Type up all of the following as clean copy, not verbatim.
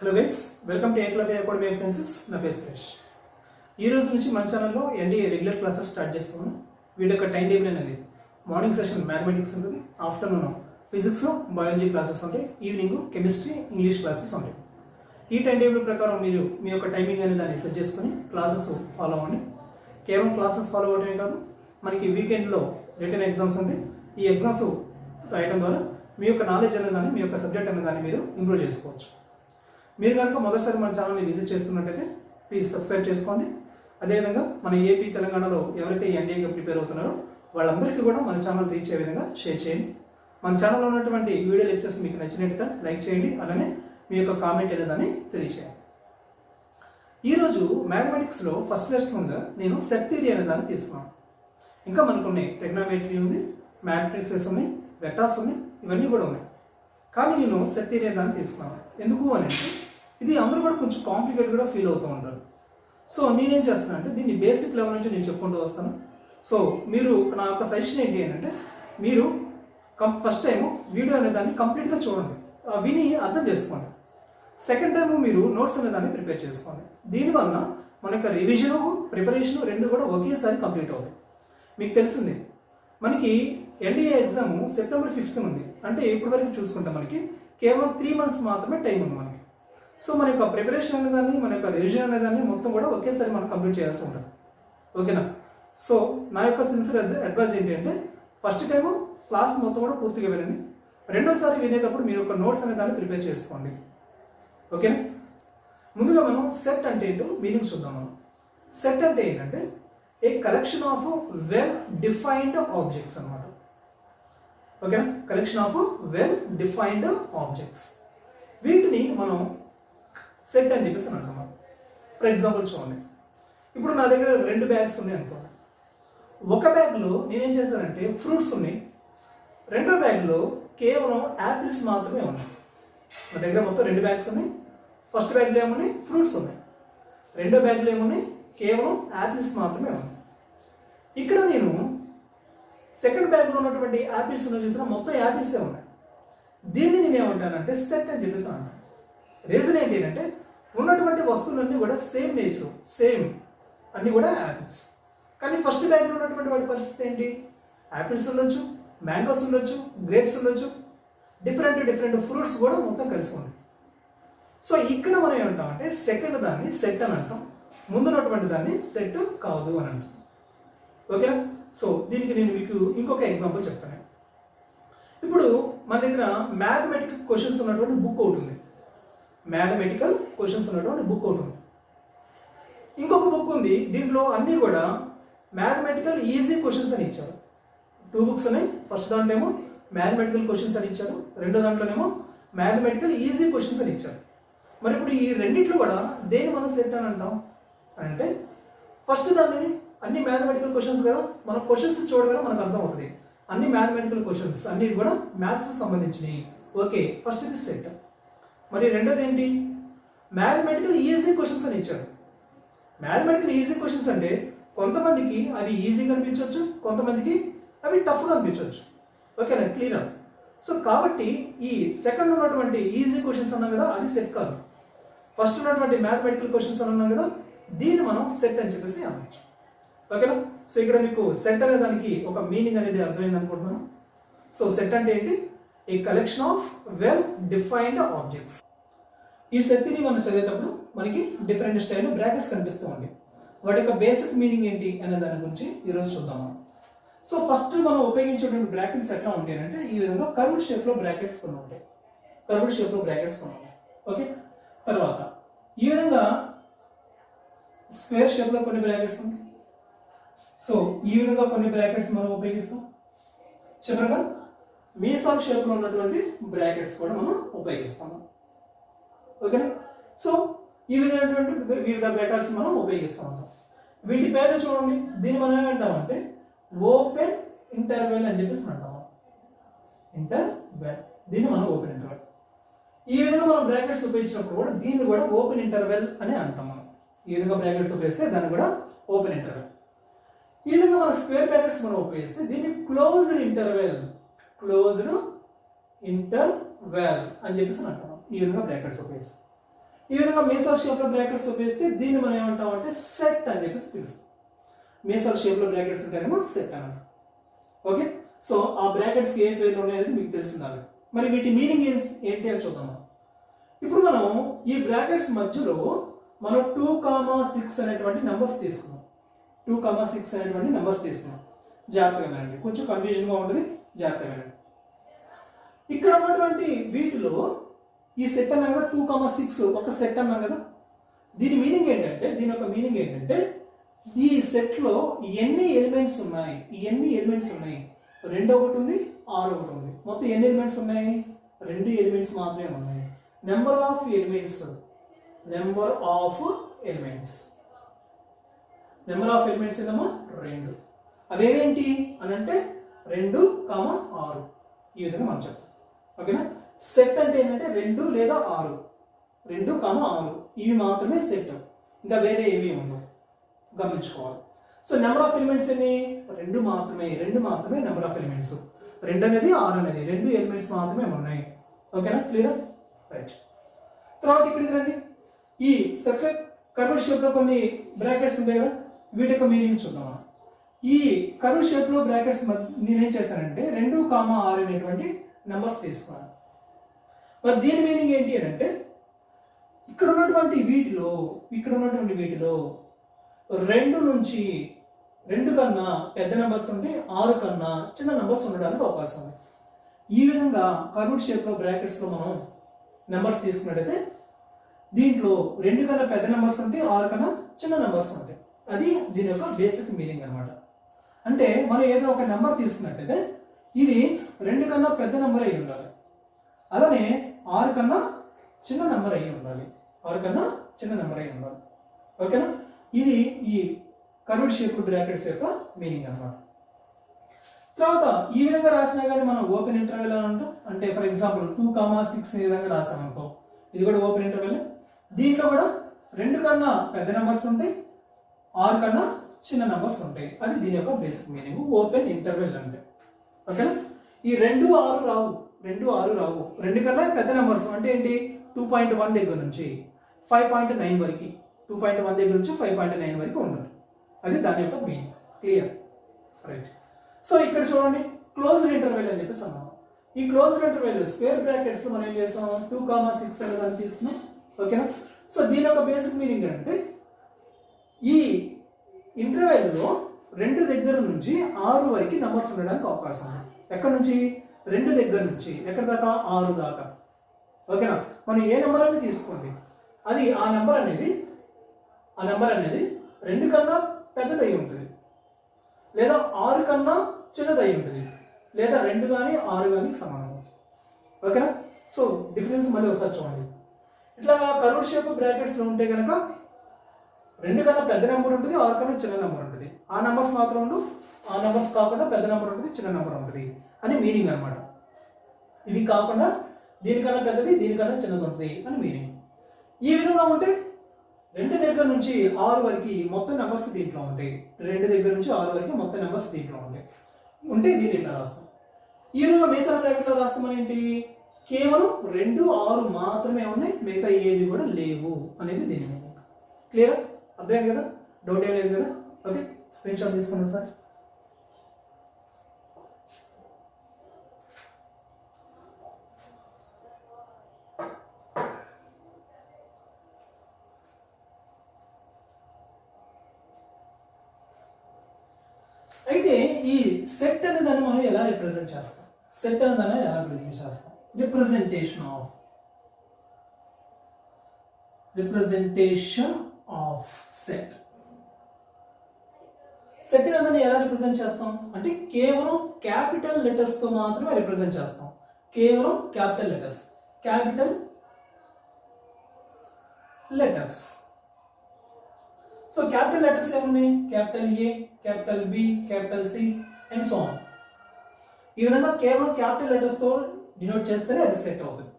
Hello guys, welcome to Eklavya academy of sciences. నా పేరు సురేష్. ఈ రోజు నుంచి మన ఛానల్లో ఎన్డీఏ రెగ్యులర్ క్లాసెస్ స్టార్ట్ చేస్తాము. వీటి యొక్క టైం టేబుల్ అనేది మార్నింగ్ సెషన్ మ్యాథమెటిక్స్ ఉంటుంది, ఆఫ్టర్నూన్ ఫిజిక్స్ బయాలజీ క్లాసెస్ ఉంటాయి, ఈవినింగ్ కెమిస్ట్రీ ఇంగ్లీష్ క్లాసెస్ ఉంటాయి. ఈ టైం టేబుల్ ప్రకారం మీరు మీ యొక్క టైమింగ్ అనేది దాన్ని సెట్ చేసుకొని క్లాసెస్ ఫాలో అవ్వండి. కేవలం క్లాసెస్ ఫాలో అవ్వడమే కాదు, మనకి వీకెండ్లో రిటర్న్ ఎగ్జామ్స్ ఉంటాయి. ఈ ఎగ్జామ్స్ రాయడం ద్వారా మీ యొక్క నాలెడ్జ్ అనే దాన్ని, మీ యొక్క సబ్జెక్ట్ అనే దాన్ని మీరు ఇంప్రూవ్ చేసుకోవచ్చు. మీరు కనుక మొదటిసారి మన ఛానల్ని విజిట్ చేస్తున్నట్టయితే ప్లీజ్ సబ్స్క్రైబ్ చేసుకోండి. అదేవిధంగా మన ఏపీ తెలంగాణలో ఎవరైతే ఎన్డీఏగా ప్రిపేర్ అవుతున్నారో వాళ్ళందరికీ కూడా మన ఛానల్ రీచ్ అయ్యే విధంగా షేర్ చేయండి. మన ఛానల్లో ఉన్నటువంటి వీడియో లెక్చర్స్ మీకు నచ్చినట్టుగా లైక్ చేయండి, అలానే మీ యొక్క కామెంట్ అనేదాన్ని తెలియచేయండి. ఈరోజు మ్యాథమెటిక్స్లో ఫస్ట్ లెసన్గా నేను సెట్ థియరీ అనే దాన్ని తీసుకున్నాను. ఇంకా మనకు ఉన్నాయి, ట్రిగ్నోమెట్రీ ఉంది, మ్యాట్రిక్సెస్ ఉన్నాయి, వెక్టార్స్ ఉన్నాయి, ఇవన్నీ కూడా ఉన్నాయి. కానీ నేను సెట్ థియరీ అనే దాన్ని తీసుకున్నాను. ఎందుకు అని అంటే ఇది అందరూ కూడా కొంచెం కాంప్లికేటెడ్గా ఫీల్ అవుతూ ఉంటారు. సో నేనేం చేస్తాను అంటే దీన్ని బేసిక్ లెవెల్ నుంచి నేను చెప్పుకుంటూ వస్తాను. సో మీరు నా యొక్క సజెషన్ ఏంటి అని అంటే మీరు ఫస్ట్ టైం వీడియో అనే దాన్ని కంప్లీట్గా చూడండి, విని అర్థం చేసుకోండి. సెకండ్ టైం మీరు నోట్స్ అనే దాన్ని ప్రిపేర్ చేసుకోండి. దీనివల్ల మన యొక్క రివిజను ప్రిపరేషను రెండు కూడా ఒకేసారి కంప్లీట్ అవుతాయి. మీకు తెలిసింది మనకి ఎన్డీఏ ఎగ్జామ్ సెప్టెంబర్ 5th ఉంది. అంటే ఇప్పటి వరకు చూసుకుంటే మనకి కేవలం 3 months మాత్రమే టైం ఉంది మనకి. సో మన యొక్క ప్రిపరేషన్ అనేదాన్ని, మన యొక్క రివిజన్ అనేదాన్ని మొత్తం కూడా ఒకేసారి మనం కంప్లీట్ చేయాల్సి ఉంటుంది. ఓకేనా? సో నా యొక్క సిన్సియర్ అడ్వైజ్ ఏంటి అంటే ఫస్ట్ టైము క్లాస్ మొత్తం కూడా పూర్తిగా వినండి. రెండోసారి వినేటప్పుడు మీరు ఒక నోట్స్ అనే దాన్ని ప్రిపేర్ చేసుకోండి. ఓకేనా? ముందుగా మనం సెట్ అంటే ఏంటో మీనింగ్ చూద్దాం. మనం సెట్ అంటే ఏంటంటే a collection of well defined objects అన్నమాట. ఓకేనా? Collection of well defined objects, వీటిని మనం సెట్ అని చెప్పేసి అంటున్నాం. ఫర్ ఎగ్జాంపుల్ చూడండి, ఇప్పుడు నా దగ్గర 2 బ్యాగ్స్ ఉన్నాయి అనుకోండి. ఒక బ్యాగ్లో నేనేం చేశానంటే ఫ్రూట్స్ ఉన్నాయి, రెండో బ్యాగ్లో కేవలం యాపిల్స్ మాత్రమే ఉన్నాయి. నా దగ్గర మొత్తం 2 బ్యాగ్స్ ఉన్నాయి. ఫస్ట్ బ్యాగ్లో ఏమున్నాయి? ఫ్రూట్స్ ఉన్నాయి. రెండో బ్యాగ్లో ఏమున్నాయి? కేవలం యాపిల్స్ మాత్రమే ఉన్నాయి. ఇక్కడ నేను సెకండ్ బ్యాగ్లో ఉన్నటువంటి యాపిల్స్ చూసిన మొత్తం యాపిల్సే ఉన్నాయి. దీన్ని నేను ఏమంటానంటే సెట్ అని చెప్పేసి అంటాను. రీజన్ ఏంటి అంటే ఉన్నటువంటి వస్తువులన్నీ కూడా సేమ్ నేచర్, సేమ్ అన్నీ కూడా యాపిల్స్. కానీ ఫస్ట్ బ్యాగ్లో ఉన్నటువంటి వాటి పరిస్థితి ఏంటి? యాపిల్స్ ఉండొచ్చు, మ్యాంగోస్ ఉండొచ్చు, గ్రేప్స్ ఉండొచ్చు, డిఫరెంట్ ఫ్రూట్స్ కూడా మొత్తం కలిసి ఉంది. సో ఇక్కడ మనం ఏమంటామంటే సెకండ్ దాన్ని సెట్ అని అంటాం, ముందున్నటువంటి దాన్ని సెట్ కాదు అని అంటాం. ఓకేనా? సో దీనికి నేను మీకు ఇంకొక ఎగ్జాంపుల్ చెప్తాను. ఇప్పుడు మన దగ్గర మ్యాథమెటికల్ క్వశ్చన్స్ ఉన్నటువంటి బుక్ ఒకటి ఉంది. మ్యాథమెటికల్ క్వశ్చన్స్ ఉన్నటువంటి బుక్ ఒకటి ఉంది. ఇంకొక బుక్ ఉంది, దీంట్లో అన్నీ కూడా మ్యాథమెటికల్ ఈజీ క్వశ్చన్స్ అని ఇచ్చారు. 2 books ఉన్నాయి. ఫస్ట్ దాంట్లో ఏమో మ్యాథమెటికల్ క్వశ్చన్స్ అని ఇచ్చారు, రెండో దాంట్లోనేమో మ్యాథమెటికల్ ఈజీ క్వశ్చన్స్ అని ఇచ్చారు. మరి ఇప్పుడు ఈ రెండిట్లో కూడా దేని మనం సెట్ అని అంటాం అంటే ఫస్ట్ దాన్ని అన్ని మ్యాథమెటికల్ క్వశ్చన్స్ కదా, మన క్వశ్చన్స్ చూడగానే మనకు అర్థం అవుతుంది అన్ని మ్యాథమెటికల్ క్వశ్చన్స్ అన్ని కూడా మ్యాథ్స్కి సంబంధించినవి. ఓకే, ఫస్ట్ ఇది సెట్. మరి రెండోది ఏంటి? మ్యాథమెటికల్ ఈజీ క్వశ్చన్స్ అని ఇచ్చారు. మ్యాథమెటికల్ ఈజీ క్వశ్చన్స్ అంటే కొంతమందికి అవి ఈజీగా అనిపించవచ్చు, కొంతమందికి అవి టఫ్గా అనిపించవచ్చు. ఓకేనా? క్లియర్. సో కాబట్టి ఈ సెకండ్ ఉన్నటువంటి ఈజీ క్వశ్చన్స్ అన్నాం కదా, అది సెట్ కాదు. ఫస్ట్ ఉన్నటువంటి మ్యాథమెటికల్ క్వశ్చన్స్ అని అన్నాం కదా, దీన్ని మనం సెట్ అని చెప్పేసి అనవచ్చు. ఓకేనా? సో ఇక్కడ మీకు సెట్ అనే దానికి ఒక మీనింగ్ అనేది అర్థమైంది అనుకుంటున్నాను. సో సెట్ అంటే ఏంటి? A collection of well defined objects. ఈ సెట్ని మనం చదివేటప్పుడు మనకి డిఫరెంట్ స్టైల్ బ్రాకెట్స్ కనిపిస్తూ ఉంటాయి. వాటి యొక్క బేసిక్ మీనింగ్ ఏంటి అనే దాని గురించి ఈరోజు చూద్దాము. సో ఫస్ట్ మనం ఉపయోగించేటువంటి బ్రాకెట్స్ ఎట్లా ఉంటాయి అంటే ఈ విధంగా కర్వ్డ్ షేప్లో బ్రాకెట్స్ కొన్ని ఉంటాయి. కర్వ్డ్ షేప్లో బ్రాకెట్స్ కొన్ని ఉంటాయి. ఓకే, తర్వాత ఈ విధంగా స్క్వేర్ షేప్లో కొన్ని బ్రాకెట్స్ ఉంటాయి. సో ఈ విధంగా కొన్ని బ్రాకెట్స్ మనం ఉపయోగిస్తాం. చివరగా మీసాల్ షేప్లో ఉన్నటువంటి బ్రాకెట్స్ కూడా మనం ఉపయోగిస్తాము. ఓకేనా? సో ఈ విధమైనటువంటి వివిధ బ్రాకెట్స్ మనం ఉపయోగిస్తాం. వీటి పేరు చూడండి, దీన్ని మనం ఏమంటామంటే ఓపెన్ ఇంటర్వెల్ అని చెప్పేసి అంటాము. ఇంటర్వెల్, దీన్ని మనం ఓపెన్ ఇంటర్వెల్. ఈ విధంగా మనం బ్రాకెట్స్ ఉపయోగించినప్పుడు కూడా దీన్ని కూడా ఓపెన్ ఇంటర్వెల్ అని అంటాం. మనం ఈ విధంగా బ్రాకెట్స్ ఉపయోగిస్తే దాన్ని కూడా ఓపెన్ ఇంటర్వెల్. ఈ విధంగా మనం స్క్వేర్ బ్రాకెట్స్ మనం ఉపయోగిస్తే దీన్ని క్లోజ్డ్ ఇంటర్వెల్ అని చెప్పేసి అంటాం. ఈ విధంగా బ్రాకెట్స్ ఉపయోగిస్తాం. ఈ విధంగా మీసాల్ షేప్ లో బ్రాకెట్స్ ఉపయోగిస్తే దీన్ని మనం ఏమంటాం అంటే సెట్ అని చెప్పేసి పిలుస్తాం. మీసాల్ షేప్ లో బ్రాకెట్స్ ఉంటాయేమో సెట్ అన్నమాట. ఓకే, సో ఆ బ్రాకెట్స్ ఏ పేర్లు ఉన్నాయనేది మీకు తెలిసిందాలి. మరి వీటి మీనింగ్ ఏంటి అని చూద్దాం. ఇప్పుడు మనం ఈ బ్రాకెట్స్ మధ్యలో మనం 2,6 అనేటువంటి నెంబర్స్ తీసుకున్నాం. 2,6 అనేటువంటి నెంబర్స్ తీసుకున్నాం. జాగ్రత్తగా వినండి, కొంచెం కన్ఫ్యూజన్గా ఉంటుంది, జాగ్రత్తగా వినండి. ఇక్కడ ఉన్నటువంటి వీటిలో ఈ సెట్ అన్నాం కదా, 2,6 ఒక సెట్ అన్నాం కదా. దీని మీనింగ్ ఏంటంటే, దీని యొక్క మీనింగ్ ఏంటంటే ఈ సెట్లో ఎన్ని ఎలిమెంట్స్ ఉన్నాయి, ఎన్ని ఎలిమెంట్స్ ఉన్నాయి, 2 ఒకటి ఉంది, 6 ఒకటి ఉంది. మొత్తం ఎన్ని ఎలిమెంట్స్ ఉన్నాయి, 2 ఎలిమెంట్స్ మాత్రమే ఉన్నాయి. Number of elements, number of elements, number of elements ఏదమ్మా 2. అవేమేంటి అని అంటే 2, 6 ఈ విధంగా మనం చెప్తాం. ఓకేనా, సెట్ అంటే ఏంటంటే 2 లేదా 6, 2, 6 ఇవి మాత్రమే సెట్, ఇంకా వేరే ఏమీ ఉండవు, గమనించుకోవాలి. సో నెంబర్ ఆఫ్ ఎలిమెంట్స్ ఎన్ని, 2 మాత్రమే, 2 మాత్రమే నెంబర్ ఆఫ్ ఎలిమెంట్స్. 2 అనేది 6 అనేది 2 ఎలిమెంట్స్ మాత్రమే ఉన్నాయి. ఓకేనా, క్లియర్, రైట్. తర్వాత ఇక్కడికి రండి. ఈ సర్కిల్ కర్వ్డ్ షేప్ లో కొన్ని బ్రాకెట్స్ ఉంటాయి కదా, వీటి యొక్క మీనింగ్ చూద్దాం. ఈ కర్వ్డ్ షేప్ లో బ్రాకెట్స్ నేనేం చేశానంటే 2, 6 అనేటువంటి నెంబర్స్ తీసుకున్నాను. మరి దీని మీనింగ్ ఏంటి అని అంటే ఇక్కడ ఉన్నటువంటి వీటిలో 2 నుంచి 2 కన్నా పెద్ద నెంబర్స్ ఉంటే 6 కన్నా చిన్న నెంబర్స్ ఉండడానికి అవకాశం ఉంది. ఈ విధంగా కర్వ్డ్ షేప్ లో బ్రాకెట్స్ లో మనం నెంబర్స్ తీసుకున్నట్టయితే దీంట్లో 2 కన్నా పెద్ద నెంబర్స్ ఉంటాయి, 6 కన్నా చిన్న నెంబర్స్ ఉంటాయి. అది దీని యొక్క బేసిక్ మీనింగ్ అనమాట. అంటే మనం ఏదైనా ఒక నెంబర్ తీసుకున్నట్టయితే ఇది 2 కన్నా పెద్ద నెంబర్ అయి ఉండాలి, అలానే 6 కన్నా చిన్న నెంబర్ అయి ఉండాలి, 6 కన్నా చిన్న నెంబర్ అయి ఉండాలి. ఓకేనా, ఇది ఈ కర్వ్డ్ షేప్ బ్రాకెట్స్ యొక్క మీనింగ్ అన్నమాట. తర్వాత ఈ విధంగా రాసినా కానీ మనం ఓపెన్ ఇంటర్వెల్ అని అంటాం. అంటే ఫర్ ఎగ్జాంపుల్ 2,6 ఈ విధంగా రాసామనుకో, ఇది కూడా ఓపెన్ ఇంటర్వెల్. దీంట్లో కూడా 2 కన్నా పెద్ద నెంబర్స్ ఉంటాయి, 6 కన్నా చిన్న నెంబర్స్ ఉంటాయి. అది దీని యొక్క బేసిక్ మీనింగ్ ఓపెన్ ఇంటర్వెల్ అంటే. ఓకేనా, ఈ 2, 6 రావు, 2 కన్నా పెద్ద నెంబర్స్ అంటే ఏంటి, 2.1 దగ్గర నుంచి 5.9 వరకు, 2.1 దగ్గర నుంచి 5.9 వరకు ఉండాలి. అది దాని యొక్క మీనింగ్. Clear, right. సో ఇక్కడ చూడండి, క్లోజ్డ్ ఇంటర్వెల్ అని చెప్పేసి అన్నాం. ఈ క్లోజ్డ్ ఇంటర్వెల్ స్క్వేర్ బ్రాకెట్స్ మనం ఏం చేస్తాం, 2,6 అనే దాన్ని తీసుకున్నాం. ఓకేనా, సో దీని యొక్క బేసిక్ మీనింగ్ అంటే ఈ ఇంటర్వెల్లో 2 దగ్గర నుంచి 6 వరకు నెంబర్స్ ఉండడానికి అవకాశం ఉంది. ఎక్కడ నుంచి, 2 దగ్గర నుంచి ఎక్కడ దాకా, 6 దాకా. ఓకేనా, మనం ఏ నెంబర్ అనేది తీసుకోండి, అది ఆ నెంబర్ అనేది 2 కన్నా పెద్దదై ఉంటుంది, లేదా 6 కన్నా చిన్నదై ఉంటుంది, లేదా 2 కానీ 6 కానీ సమానం. ఓకేనా, సో డిఫరెన్స్ మళ్ళీ ఒకసారి చూడండి. ఇట్లా కర్వ్డ్ షేప్ బ్రాకెట్స్ లో ఉంటే కనుక 2 కన్నా పెద్ద నెంబర్ ఉంటుంది, 6 కన్నా చిన్న నెంబర్ ఉంటుంది. ఆ నెంబర్స్ మాత్రం ఉండు, ఆ నెంబర్స్ కాకుండా పెద్ద నెంబర్ ఉంటుంది, చిన్న నెంబర్ ఉంటుంది అని మీనింగ్ అనమాట. ఇవి కాకుండా దీనికన్నా పెద్దది, దీనికన్నా చిన్నది ఉంటుంది అని మీనింగ్. ఈ విధంగా ఉంటే 2 దగ్గర నుంచి 6 వరకు మొత్తం నెంబర్స్ దీంట్లో ఉంటాయి. 2 దగ్గర నుంచి 6 వరకు మొత్తం నెంబర్స్ దీంట్లో ఉంటాయి. ఉంటే దీన్ని ఇట్లా రాస్తాం. ఈ విధంగా మీసాల్ బ్రాకెట్లో రాస్తాం ఏంటి, కేవలం 2, 6 మాత్రమే ఉన్నాయి, మిగతా ఏవి కూడా లేవు అనేది దీని మీనింగ్. క్లియర్, అర్థమైంది కదా, డౌట్ ఏం లేదు కదా. ఓకే, స్క్రీన్ షాట్ తీసుకున్నాం సార్. అయితే ఈ సెట్ అనే దాన్ని మనం ఎలా రిప్రజెంట్ చేస్తాం, సెట్ అనే దాన్ని ఎలా రిప్రజెంట్ చేస్తాం, రిప్రజెంటేషన్ ఆఫ్ సెట్. సెట్ అనే దాన్ని ఎలా రిప్రజెంట్ చేస్తాం అంటే కేవలం క్యాపిటల్ లెటర్స్ తో మాత్రమే రిప్రజెంట్ చేస్తాం. కేవలం capital letters. So capital letters ఏమున్నాయి, capital A, capital B, capital C and so on. ఈ విధంగా కేవలం క్యాపిటల్ లెటర్స్ తో డినోట్ చేస్తేనే అది సెట్ అవుతుంది.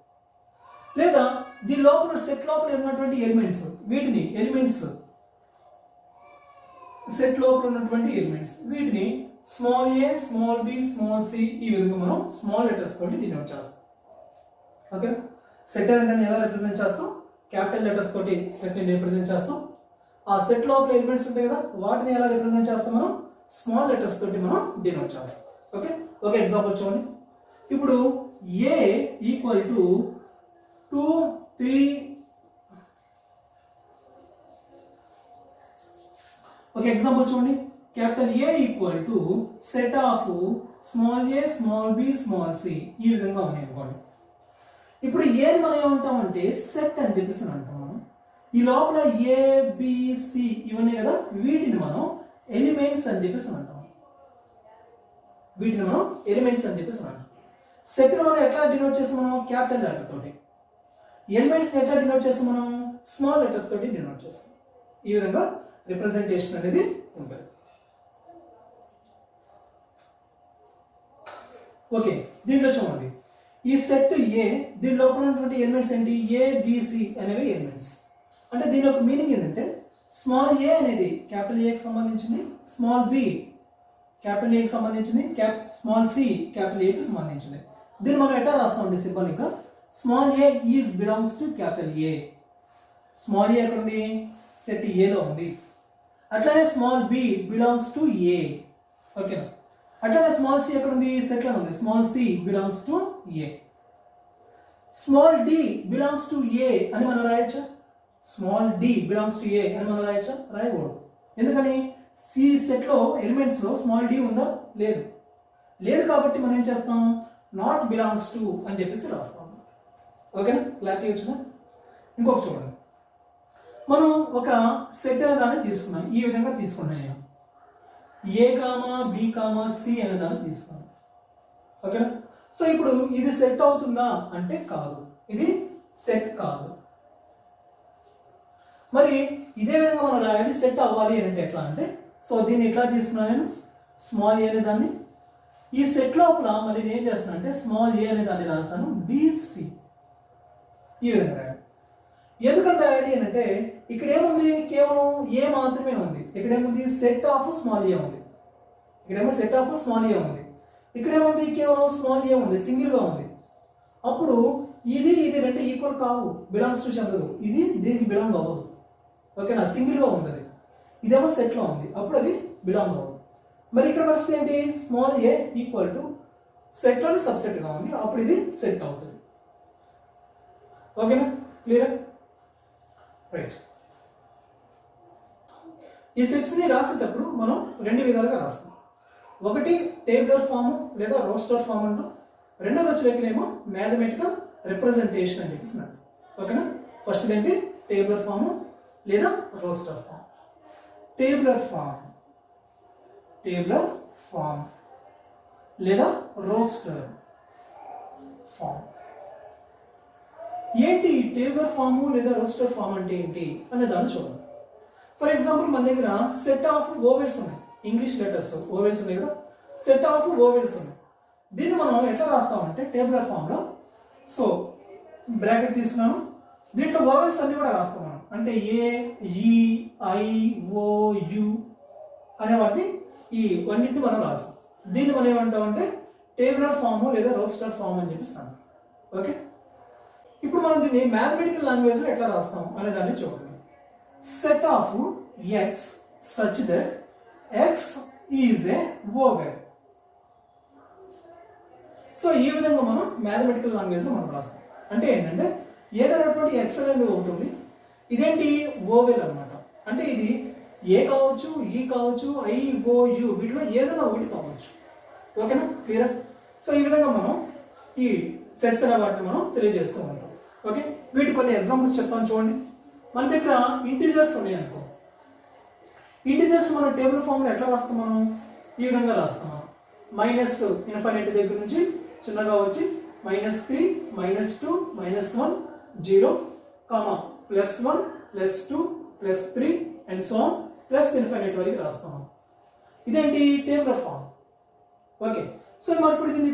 లేదా దీని లోపల సెట్ లోపల ఉన్నటువంటి ఎలిమెంట్స్, వీటిని సెట్ లోపల ఉన్నటువంటి ఎలిమెంట్స్ వీటిని small A, small B, small C ఈ విధంగా మనం స్మాల్ లెటర్స్ తోటి డినోట్ చేస్తాం. ఓకే, సెట్ అనేది ఎలా రిప్రజెంట్ చేస్తాం, క్యాపిటల్ లెటర్స్ తోటి సెట్ని రిప్రజెంట్ చేస్తాం. ఆ సెట్ లోపల ఎలిమెంట్స్ ఉంటాయి కదా, వాటిని ఎలా రిప్రజెంట్ చేస్తాం మనం, స్మాల్ లెటర్స్ తోటి మనం డినోట్ చేస్తాం. ఓకే, ఒక ఎగ్జాంపుల్ చూడండి. ఇప్పుడు ఏ ఈక్వల్ టు 2 3 ఒక ఎగ్జాంపుల్ చూడండి. Capital A equal to set of small A small B small C ఈ విధంగా ఉన్నాయి అనుకోండి. ఇప్పుడు ఏది మనం ఏమంటామంటే సెట్ అని చెప్పేసి అంటాం. మనం ఈ లోపల ఏ బి సి ఇవన్నీ కదా, వీటిని మనం ఎలిమెంట్స్ అని చెప్పేసి అంటాం. వీటిని మనం ఎలిమెంట్స్ అని చెప్పేసి అంటాం. సెట్ మనం ఎట్లా డినోట్ చేస్తాం, మనం క్యాపిటల్ లెటర్ తోటి. ఎలిమెంట్స్ ఎట్లా డినోట్ చేస్తాం, మనం స్మాల్ లెటర్స్ తోటి డినోట్ చేస్తాం. ఈ విధంగా రిప్రజెంటేషన్ అనేది ఉంటుంది. ఓకే, దీంట్లో చూడండి. ఈ సెట్ ఏ, దీని లోపల ఉన్నటువంటి ఎలిమెంట్స్ ఏంటి, ఏ బిసి అనేవి ఎలిమెంట్స్. అంటే దీని యొక్క మీనింగ్ ఏంటంటే స్మాల్ ఏ అనేది క్యాపిటల్ ఏకి సంబంధించింది, స్మాల్ బి క్యాపిటల్ ఏకి సంబంధించింది, స్మాల్ సి క్యాపిటల్ ఏకి సంబంధించింది. దీన్ని మనం ఎట్లా రాస్తామండి, సింపుల్గా small A is belongs to capital A. Small A ఎక్కడ ఉంది, సెట్ ఏలో ఉంది. అట్లానే small B belongs to A. ఓకేనా, అట్లానే స్మాల్ సి ఎక్కడ ఉంది, సెట్ లో ఉంది. Small C belongs to A. Small D belongs to A అని మనం రాయొచ్చా, small D belongs to A అని మనం రాయొచ్చా, రాయకూడదు. ఎందుకని, సి సెట్ లో ఎలిమెంట్స్ లో స్మాల్ డి ఉందా, లేదు. లేదు కాబట్టి మనం ఏం చేస్తాం, నాట్ బిలాంగ్స్ టు అని చెప్పేసి రాస్తాం. ఓకేనా, క్లారిటీ వచ్చిందా. ఇంకొక చూడండి, మనం ఒక సెట్ అనే దాన్ని తీసుకున్నాం. ఈ విధంగా తీసుకున్నాను నేను, ఏ కామా బి కామా సి అనే దాన్ని తీసుకున్నాను. ఓకేనా, సో ఇప్పుడు ఇది సెట్ అవుతుందా అంటే కాదు, ఇది సెట్ కాదు. మరి ఇదే విధంగా మనం రాయాలి, సెట్ అవ్వాలి అంటే ఎట్లా అంటే, సో దీన్ని ఎట్లా తీసుకున్నాను నేను, స్మాల్ ఏ అనే దాన్ని. ఈ సెట్ లోపల మరి నేను ఏం చేస్తాను అంటే స్మాల్ ఏ అనే దాన్ని రాస్తాను, బిసి ఈ విధంగా రాయాలి. ఎందుకంటే రాయాలి అని అంటే ఇక్కడ ఏముంది, కేవలం ఏ మాత్రమే ఉంది. ఇక్కడ ఏముంది, సెట్ ఆఫ్ స్మాల్ ఏ ఉంది. ఇక్కడేమో సెట్ ఆఫ్ స్మాల్ ఏ ఉంది. ఇక్కడ ఏముంది, కేవలం స్మాల్ ఏ ఉంది, సింగిల్ గా ఉంది. అప్పుడు ఇది రెండు ఈక్వల్ కావు, బిలాంగ్స్ టు చెందదు. ఇది దీనికి బిలాంగ్ అవ్వదు. ఓకేనా, సింగిల్ గా ఉంది అది. ఇదేమో సెట్ లో ఉంది, అప్పుడు అది బిలాంగ్ అవ్వదు. మరి ఇక్కడ పరిస్థితి ఏంటి, small A equal to set లోని సబ్సెట్ గా ఉంది, అప్పుడు ఇది సెట్ అవుతుంది. ఓకేనా, క్లియర్, రైట్. ఈ సెట్స్ ని రాసేటప్పుడు మనం రెండు విధాలుగా రాస్తాం. ఒకటి టేబులర్ ఫామ్ లేదా రోస్టర్ ఫామ్ అంటాం. రెండోది వచ్చేటప్పుడేమో మ్యాథమెటికల్ రిప్రజెంటేషన్ అని చెప్పేసి. ఓకేనా, ఫస్ట్ ఏంటి టేబులర్ ఫామ్ లేదా రోస్టర్ ఫామ్. టేబులర్ ఫామ్ లేదా రోస్టర్ ఫామ్. ఏంటి టేబులర్ ఫామ్ లేదా రోస్టర్ ఫామ్ అంటే ఏంటి అనే దాన్ని చూడండి. ఫర్ ఎగ్జాంపుల్ మన దగ్గర సెట్ ఆఫ్ ఓవెల్స్ ఉన్నాయి, ఇంగ్లీష్ లెటర్స్ ఓవెల్స్ ఉన్నాయి కదా, సెట్ ఆఫ్ ఓవెల్స్ ఉన్నాయి. దీన్ని మనం ఎట్లా రాస్తామంటే టేబులర్ ఫామ్ లో, సో బ్రాకెట్ తీసుకున్నాను, దీంట్లో ఓవెల్స్ అన్ని కూడా రాస్తాం మనం. అంటే ఏ, ఈ, ఐ, ఓ, యు అనే వాటిని ఈ అన్నింటిని మనం రాస్తాం. దీన్ని మనం ఏమంటామంటే టేబులర్ ఫామ్ లేదా రోస్టర్ ఫామ్ అని చెప్పిస్తాం. ఓకే, ఇప్పుడు మనం దీన్ని మ్యాథమెటికల్ లాంగ్వేజ్ లో ఎట్లా రాస్తాం అనే దాన్ని చూడండి. Set of X such that X is a oval. So ఈ విధంగా మనం మ్యాథమెటికల్ లాంగ్వేజ్ లో మనం రాస్తాం. అంటే ఏంటంటే ఏదైనటువంటి ఎక్స్ అనేది ఉంటుంది, ఇదేంటి ఓవెల్ అన్నమాట. అంటే ఇది ఏ కావచ్చు, ఈ కావచ్చు, ఐ, ఓ, యు వీటిలో ఏదైనా ఒకటి కావచ్చు. ఓకేనా, క్లియర్. సో ఈ విధంగా మనం ఈ సెట్స్ అనే వాటిని మనం తెలియజేస్తూ ఉంటాం. ఓకే, వీటి కొన్ని ఎగ్జాంపుల్స్ చెప్తాను చూడండి. మన దగ్గర ఇంటిజర్స్ ఉన్నాయి అనుకో. ఇంటిజర్స్ మనం టేబుల్ ఫామ్ లో ఎట్లా రాస్తాం, మనం ఈ విధంగా రాస్తాం. మైనస్ ఇన్ఫైనైట్ దగ్గర నుంచి చిన్నగా వచ్చి -3, -2, -1, 0, +1, +2, +3 and so on plus infinite వరకు రాస్తాం. ఇదేంటి టేబులర్ ఫామ్. ఓకే, సో మరి ఇప్పుడు దీన్ని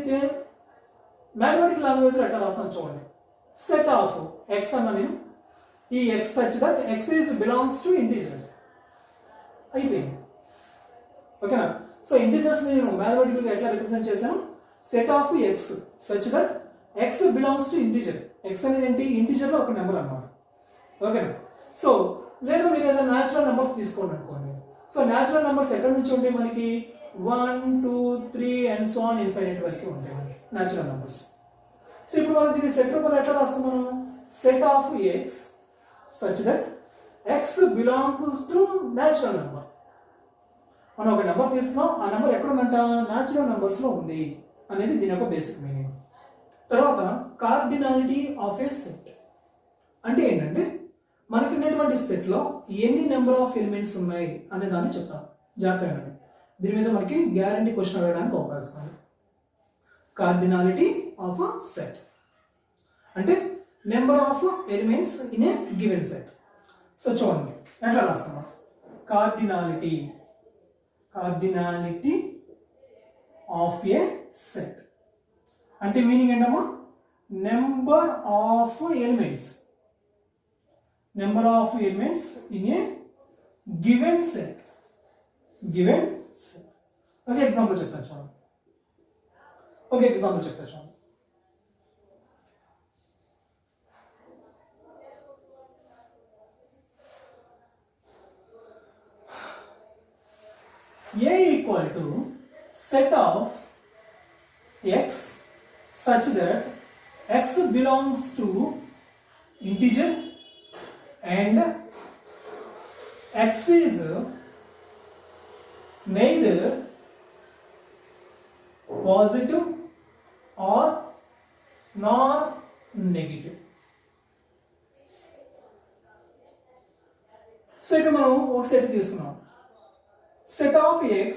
మ్యాథమెటికల్ లాంగ్వేజ్ లో ఎట్లా రాస్తాను చూడండి. సెట్ ఆఫ్ ఎక్స్ అన్న నేను, ఈ X such that X is belongs to integer అయిపోయింది. ఓకేనా, సో ఇంటిజర్స్ నేను మ్యాథమెటికల్ గా ఎట్లా రిప్రజెంట్ చేశాను, set of X such that X belongs to integer. X అనేది ఏంటి, ఇంటిజర్ లో ఒక నెంబర్ అన్నమాట. ఓకేనా. సో లేదా మీరు ఏదైనా న్యాచురల్ నెంబర్స్ తీసుకోండి అనుకోండి. సో న్యాచురల్ నెంబర్స్ ఎక్కడి నుంచి ఉంటాయి మనకి 1 2 3 అండ్ సో ఆన్ ఇన్ఫైనైట్ వరకు ఉంటాయి మనకి న్యాచురల్ నెంబర్స్. సో ఇప్పుడు మనం దీన్ని సెట్ రూపంలో ఎట్లా రాస్తాం మనం? Set of X such that X belongs to natural number. మనం ఒక నెంబర్ తీసుకున్నాం, ఆ నెంబర్ ఎక్కడ ఉందంట? న్యాచురల్ నెంబర్స్ లో ఉంది అనేది దీని యొక్క బేసిక్ మీనింగ్. తర్వాత కార్డినాలిటీ ఆఫ్ ఏ సెట్ అంటే ఏంటంటే మనకి ఉన్నటువంటి సెట్ లో ఎన్ని నెంబర్ ఆఫ్ ఎలిమెంట్స్ ఉన్నాయి అనే దాన్ని చెప్తాం. జాగ్రత్తగా దీని మీద మనకి గ్యారంటీ క్వశ్చన్ అడగడానికి అవకాశం ఉంది. కార్డినాలిటీ ఆఫ్ అ సెట్ అంటే number of elements in a given set. So చూడండి ఎట్లా రాస్తాం? కార్డినాలిటీ ఆఫ్ ఏ సెట్ అంటే మీనింగ్ ఏంటమ్మా? Number of elements in a given set. Okay example చెప్తాను చూడండి. A equal to set of x such that x belongs to integer and x is neither positive or nor negative. So ఇక్కడ మనం ఒక set తీసుకున్నాం. Set of x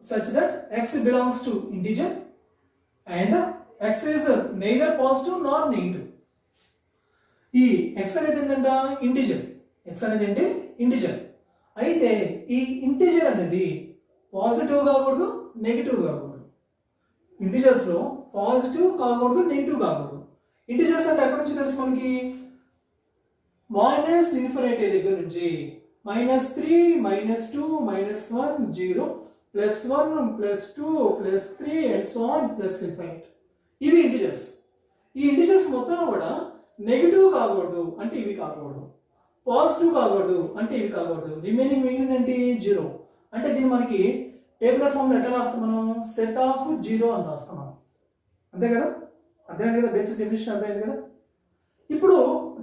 such that x belongs to integer and x is neither positive nor negative. ఈ x అనేది ఏంటంట? Integer. అయితే ఈ integer అనేది పాజిటివ్ కాకూడదు, నెగిటివ్ కాకూడదు. ఇంటిజర్స్ లో పాజిటివ్ కాకూడదు, నెగిటివ్ కాకూడదు. ఇంటిజర్స్ అంటే ఎక్కడి నుంచి తెలుసు మనకి? మైనస్ ఇన్ఫినిటీ దగ్గర నుంచి -3 -2 -1 0 +1 +2 +3 and so on plus infinite. ఇవి ఇంటిజర్స్. ఈ ఇంటిజర్స్ మొత్తం కూడా నెగిటివ్ కాకూడదు అంటే ఇవి కాకూడదు, పాజిటివ్ కాకూడదు అంటే ఇవి కాకూడదు. రిమైనింగ్ మిగిలిందంటే 0. అంటే దీన్ని మనకి టేబులర్ ఫామ్ లో ఎట్లా రాస్తాం మనం? సెట్ ఆఫ్ 0 అని రాస్తాం మనం. అంతే కదా? అర్థమైంది కదా? బేసిక్ డెఫినిషన్ అర్థమైంది కదా? ఇప్పుడు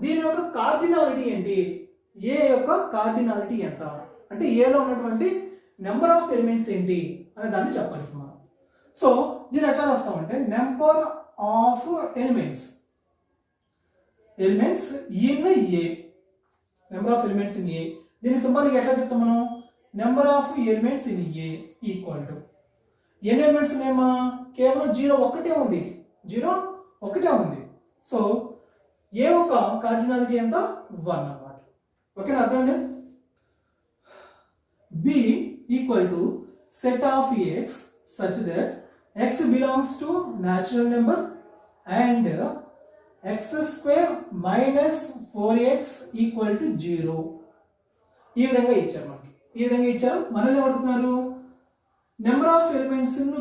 దీని యొక్క కార్డినాలిటీ ఏంటి? ఏ యొక్క కార్డినాలిటీ ఎంత అంటే ఏలో ఉన్నటువంటి నెంబర్ ఆఫ్ ఎలిమెంట్స్ ఏంటి అనే దాన్ని చెప్పాలి మనం. సో దీన్ని ఎట్లా రాస్తామంటే number of elements in A. Number of elements in A. దీని సింబల్ ఎట్లా చెప్తాం మనం? Number of elements in A equal to ఎన్ని ఎలిమెంట్స్ ఉన్నాయమ్మా? కేవలం 0 ఒక్కటే ఉంది. సో ఏ యొక్క కార్డినాలిటీ ఎంత? 1 అన్నమాట. ఓకేనా? అర్థమైంది? B equal to set of x such that x belongs to natural number and x square minus 4x equal to 0. ఈ విధంగా ఇచ్చారు మనకి. మనల్ని అడుగుతున్నారు number of elements in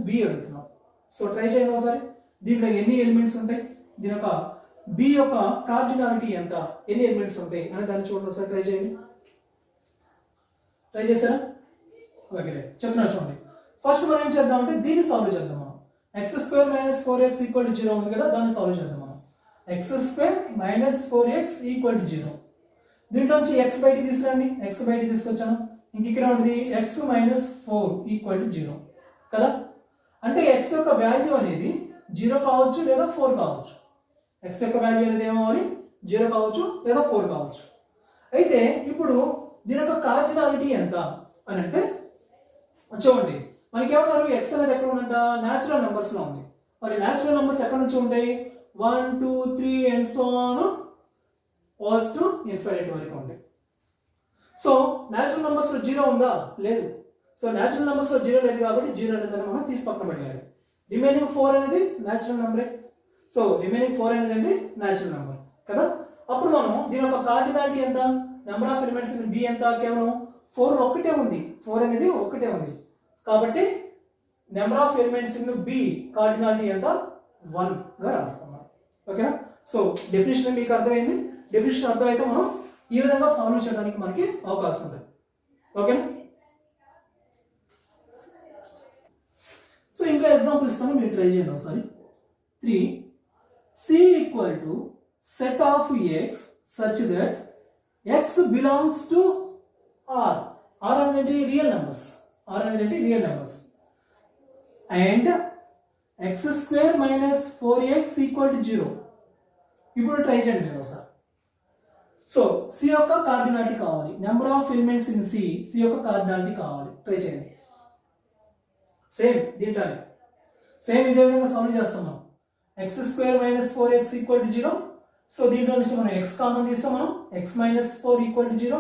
B అడుగుతున్నాం. సో ట్రై చేయండి ఒకసారి. దీంట్లో ఎన్ని ఎలిమెంట్స్ ఉంటాయి, దీని యొక్క బి యొక్క కార్డినాలిటీ ఎంత, ఎన్ని ఎలిమెంట్స్ ఉంటాయి అని దాన్ని చూడండి ఒకసారి. ట్రై చేశారా? ఓకే చెప్తున్నా చూడండి. ఫస్ట్ మనం ఏం చేద్దామంటే దీన్ని సాల్వ్ చేద్దాం మనం. x² - 4x = 0 ఉంది కదా, దాన్ని సాల్వ్ చేద్దాం మనం. x² - 4x = 0. దీంట్లోంచి x బయటికి తీసుకురండి. x బయటికి తీసుకొచ్చాను. ఇంక ఇక్కడ ఉంది x - 4 = 0 కదా. అంటే x యొక్క వాల్యూ అనేది 0 కావచ్చు లేదా 4 కావచ్చు. x యొక్క వాల్యూ అనేది ఏమవ్వాలి? 0 కావచ్చు లేదా 4 కావచ్చు. అయితే ఇప్పుడు దీని యొక్క కార్డినాలిటీ ఎంత అని అంటే చూడండి, మనకి ఏమన్నారు? x అనేది ఎక్కడ ఉందంట? న్యాచురల్ నెంబర్స్ లో ఉంది. మరి న్యాచురల్ నెంబర్స్ ఎక్కడ నుంచి ఉంటాయి? 1 2 3 and so on positive infinity వరకు ఉంటాయి. సో న్యాచురల్ నెంబర్స్ లో 0 ఉందా? లేదు. సో న్యాచురల్ నెంబర్స్ లో 0 లేదు కాబట్టి 0 అనేది మనం తీసి పక్కన పడేయాలి. రిమైనింగ్ 4 అనేది న్యాచురల్ నెంబరే. సో రిమైనింగ్ 4 అనేది అంటే న్యాచురల్ నెంబర్ కదా. అప్పుడు మనం దీని యొక్క కార్డినాలిటీ ఎంత? Number of elements in B ఎంత? కేవలం 4 ఒక్కటే ఉంది. 4 అనేది ఒక్కటే ఉంది కాబట్టి number of elements in B cardinality ఎంత? 1 గా రాస్తాం. ఓకేనా? సో డెఫినేషన్ మీకు అర్థమైంది. డెఫినేషన్ అర్థమైతే మనం ఈ విధంగా సాల్వ్ చేయడానికి మనకి అవకాశం ఉంటుంది. ఓకేనా? సో ఇంకా ఎగ్జాంపుల్ ఇస్తాను, మీరు ట్రై చేయండి ఒకసారి. 3 C equal to set of x such that x belongs to R. R అనేది రియల్ నెంబర్స్. R అనేది real numbers. And x square minus 4x equal to 0. ఇప్పుడు ట్రై చేయండి మీరు ఒకసారి. సో C యొక్క కార్డినాలిటీ కావాలి. Number of elements in C యొక్క cardinality కావాలి. ట్రై చేయండి. సేమ్ దీంట్లోనే సేమ్ ఇదే విధంగా సాల్వ్ చేస్తాం మనం. x square minus 4x equal to 0. So దీంట్లో నుంచి మనం x కామన్ తీస్తాం మనం. x minus 4 equal to 0.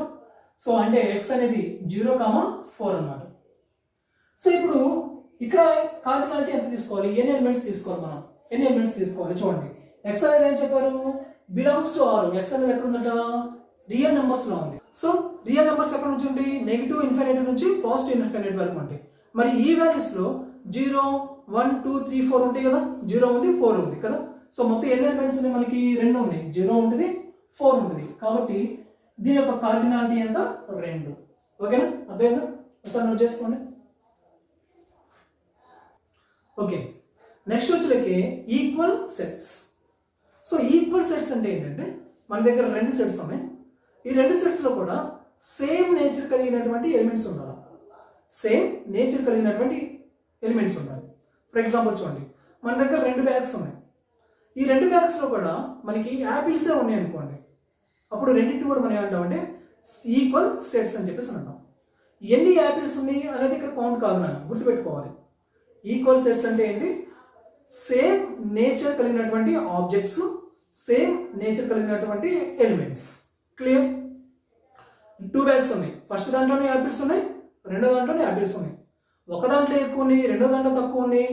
So అంటే x అనేది 0, 4 అన్నమాట. సో ఇప్పుడు ఇక్కడ కార్డినాలిటీ ఎంత తీసుకోవాలి? ఎన్ని ఎలిమెంట్స్ తీసుకోవాలి మనం? ఎన్ని ఎలిమెంట్స్ తీసుకోవాలి చూడండి. x అనేది ఏం చెప్పారు? Belongs to R. x అనేది ఎక్కడ ఉందట? రియల్ నెంబర్స్ లో ఉంది. సో రియల్ నెంబర్స్ ఎక్కడ నుంచి ఉంటాయి? నెగిటివ్ ఇన్ఫినిటీ నుంచి పాజిటివ్ ఇన్ఫినిటీ వరకు ఉంటాయి. మరి ఈ వాల్యూస్ లో 0, 1, 2, 3, 4 ఉంటాయి కదా. 0 ఉంది, 4 ఉంది కదా. సో మొత్తం ఎన్ని ఎలిమెంట్స్ ఉన్నాయి మనకి? 2 ఉన్నాయి. 0 ఉంటుంది, 4 ఉంటుంది. కాబట్టి దీని యొక్క కార్డినాలిటీ ఎంత? 2. ఓకేనా? అర్థమైందా? ఒకసారి నోట్ చేసుకోండి. ఓకే, నెక్స్ట్ వచ్చేకి equal sets. So equal sets అంటే ఏంటంటే మన దగ్గర 2 సెట్స్ ఉన్నాయి. ఈ 2 సెట్స్ లో కూడా సేమ్ నేచర్ కలిగినటువంటి ఎలిమెంట్స్ ఉండాలి. సేమ్ నేచర్ కలిగినటువంటి ఎలిమెంట్స్ ఉండాలి. ఫర్ ఎగ్జాంపుల్ చూడండి, మన దగ్గర 2 బ్యాగ్స్ ఉన్నాయి. ఈ 2 బ్యాగ్స్ లో కూడా మనకి యాపిల్సే ఉన్నాయి అనుకోండి. అప్పుడు రెండింటి కూడా మనం ఏమంటామంటే ఈక్వల్ సెట్స్ అని చెప్పేసి అంటాం. ఎన్ని యాపిల్స్ ఉన్నాయి అనేది ఇక్కడ కౌంట్ కాదు నాన్న, గుర్తుపెట్టుకోవాలి. ఈక్వల్ సెట్స్ అంటే ఏంటి? సేమ్ నేచర్ కలిగినటువంటి ఆబ్జెక్ట్స్, సేమ్ నేచర్ కలిగినటువంటి ఎలిమెంట్స్. క్లియర్? 2 బ్యాగ్స్ ఉన్నాయి. ఫస్ట్ దాంట్లోనే యాపిల్స్ ఉన్నాయి, రెండో దాంట్లోనే యాపిల్స్ ఉన్నాయి. ఒక దాంట్లో ఎక్కువ ఉన్నాయి, రెండో దాంట్లో తక్కువ ఉన్నాయి.